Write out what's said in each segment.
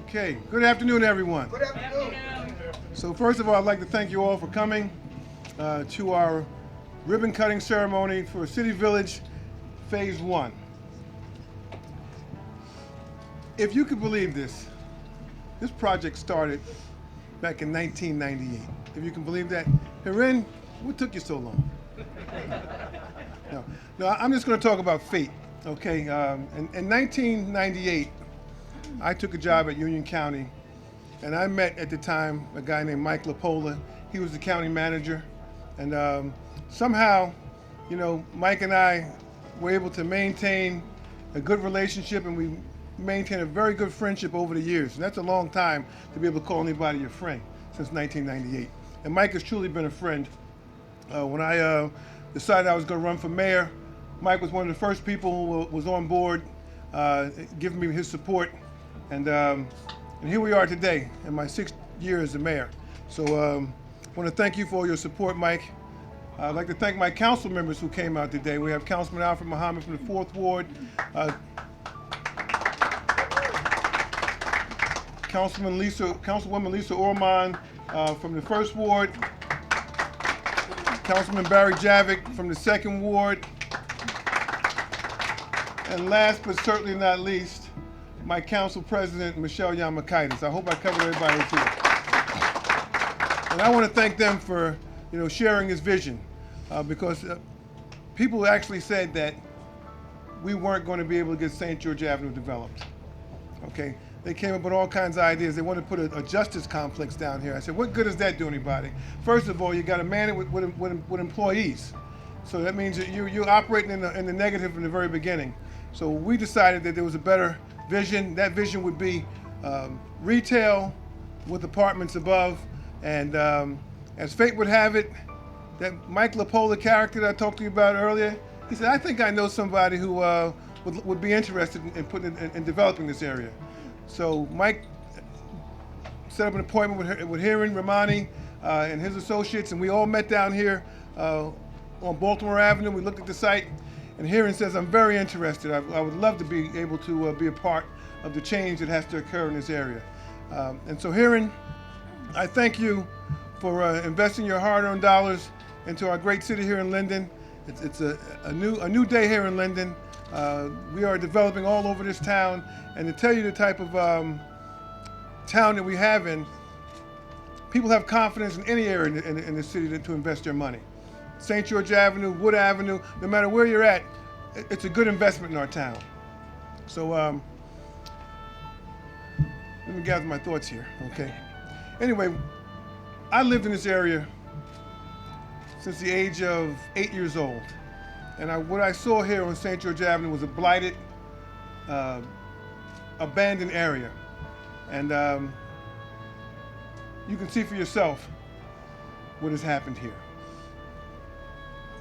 Okay, good afternoon, everyone. Good afternoon. So first of all, I'd like to thank you all for coming to our ribbon cutting ceremony for Citivillage Phase 1. If you could believe this project started back in 1998. If you can believe that. Hiren, what took you so long? No, I'm just going to talk about fate, okay? In 1998, I took a job at Union County, and I met at the time a guy named Mike LaPola. He was the county manager, and somehow, Mike and I were able to maintain a good relationship, and we maintained a very good friendship over the years. And that's a long time to be able to call anybody your friend, since 1998. And Mike has truly been a friend. When I decided I was going to run for mayor, Mike was one of the first people who was on board, giving me his support. And here we are today in my 6th year as the mayor. So I want to thank you for your support, Mike. I'd like to thank my council members who came out today. We have Councilman Alfred Muhammad from the 4th Ward, Councilwoman Lisa Orman from the 1st Ward, Councilman Barry Javik from the 2nd Ward, and last but certainly not least, my council president, Michelle Yamakaitis. I hope I covered everybody here. And I want to thank them for, sharing this vision, because people actually said that we weren't going to be able to get St. George Avenue developed. Okay, they came up with all kinds of ideas. They wanted to put a justice complex down here. I said, what good does that do anybody? First of all, you got to man it with employees. So that means that you're operating in the negative from the very beginning. So we decided that there was a better vision. That vision would be retail with apartments above, and as fate would have it, that Mike LaPola character that I talked to you about earlier, he said, I think I know somebody who would be interested in putting in developing this area. So Mike set up an appointment with Hiren Ramani and his associates, and we all met down here on Baltimore Avenue. We looked at the site, and Hiren says, I'm very interested. I would love to be able to be a part of the change that has to occur in this area. And so Hiren, I thank you for investing your hard-earned dollars into our great city here in Linden. It's a new day here in Linden. We are developing all over this town, and to tell you the type of town that we have in, people have confidence in any area in the city to invest their money. St. George Avenue, Wood Avenue, no matter where you're at, it's a good investment in our town. So let me gather my thoughts here, okay? Anyway, I lived in this area since the age of 8 years old. And what I saw here on St. George Avenue was a blighted, abandoned area. And you can see for yourself what has happened here.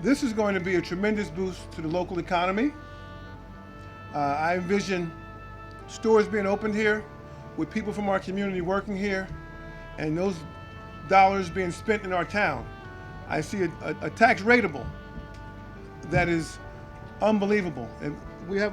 This is going to be a tremendous boost to the local economy. I envision stores being opened here with people from our community working here, and those dollars being spent in our town. I see a tax rateable that is unbelievable. And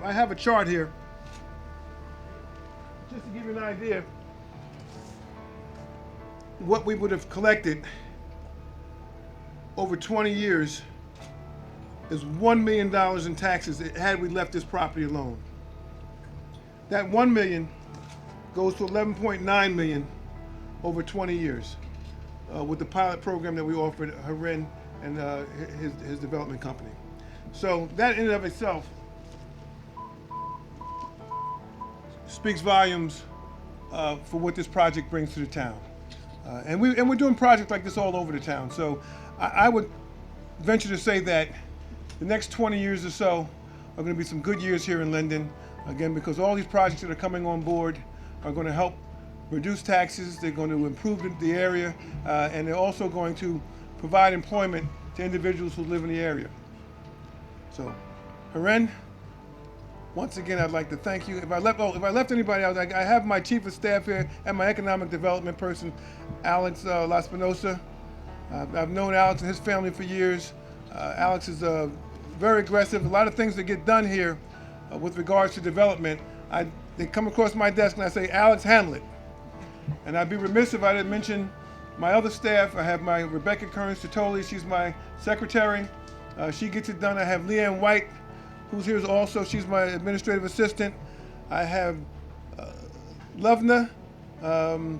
I have a chart here, just to give you an idea what we would have collected over 20 years is $1 million in taxes had we left this property alone. That $1 million goes to $11.9 million over 20 years with the pilot program that we offered Hiren and his development company. So that in and of itself speaks volumes for what this project brings to the town. And we're doing projects like this all over the town. So I would venture to say that the next 20 years or so are going to be some good years here in Linden. Again, because all these projects that are coming on board are going to help reduce taxes, they're going to improve the area, and they're also going to provide employment to individuals who live in the area. So, Haren, once again, I'd like to thank you. If I left anybody out, I have my chief of staff here and my economic development person, Alex Laspinosa. I've known Alex and his family for years. Alex is very aggressive. A lot of things that get done here with regards to development, they come across my desk and I say, Alex, handle it. And I'd be remiss if I didn't mention my other staff. I have my Rebecca Kearns-Totoli, she's my secretary. She gets it done. I have Leanne White, who's here also, she's my administrative assistant. I have Lovna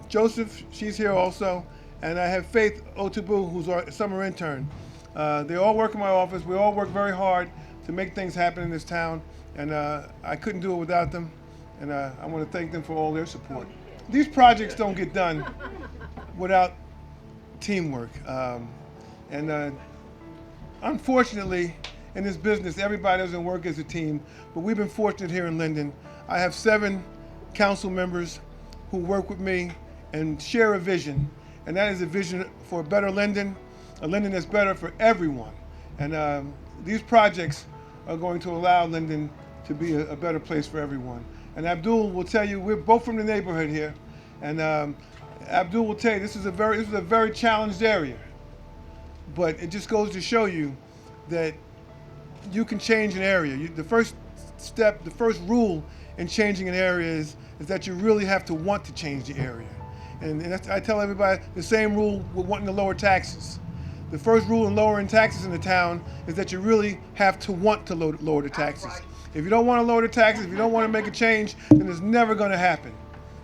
Joseph, she's here also. And I have Faith Otubu, who's our summer intern. They all work in my office. We all work very hard to make things happen in this town. And I couldn't do it without them. And I want to thank them for all their support. These projects don't get done without teamwork. Unfortunately, in this business, everybody doesn't work as a team, but we've been fortunate here in Linden. I have 7 council members who work with me and share a vision, and that is a vision for a better Linden, a Linden that's better for everyone. And these projects are going to allow Linden to be a better place for everyone. And Abdul will tell you, we're both from the neighborhood here, and Abdul will tell you this is a very challenged area, but it just goes to show you that you can change an area. The first step, the first rule in changing an area is that you really have to want to change the area. And I tell everybody the same rule with wanting to lower taxes. The first rule in lowering taxes in the town is that you really have to want to lower the taxes. If you don't want to lower the taxes, if you don't want to make a change, then it's never going to happen.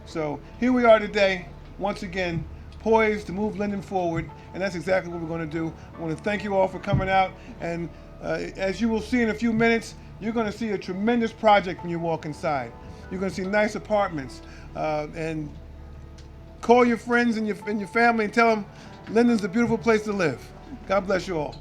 So here we are today, once again, poised to move Linden forward, and that's exactly what we're going to do. I want to thank you all for coming out, and as you will see in a few minutes, you're going to see a tremendous project when you walk inside. You're going to see nice apartments, and call your friends and your family and tell them Linden's a beautiful place to live. God bless you all.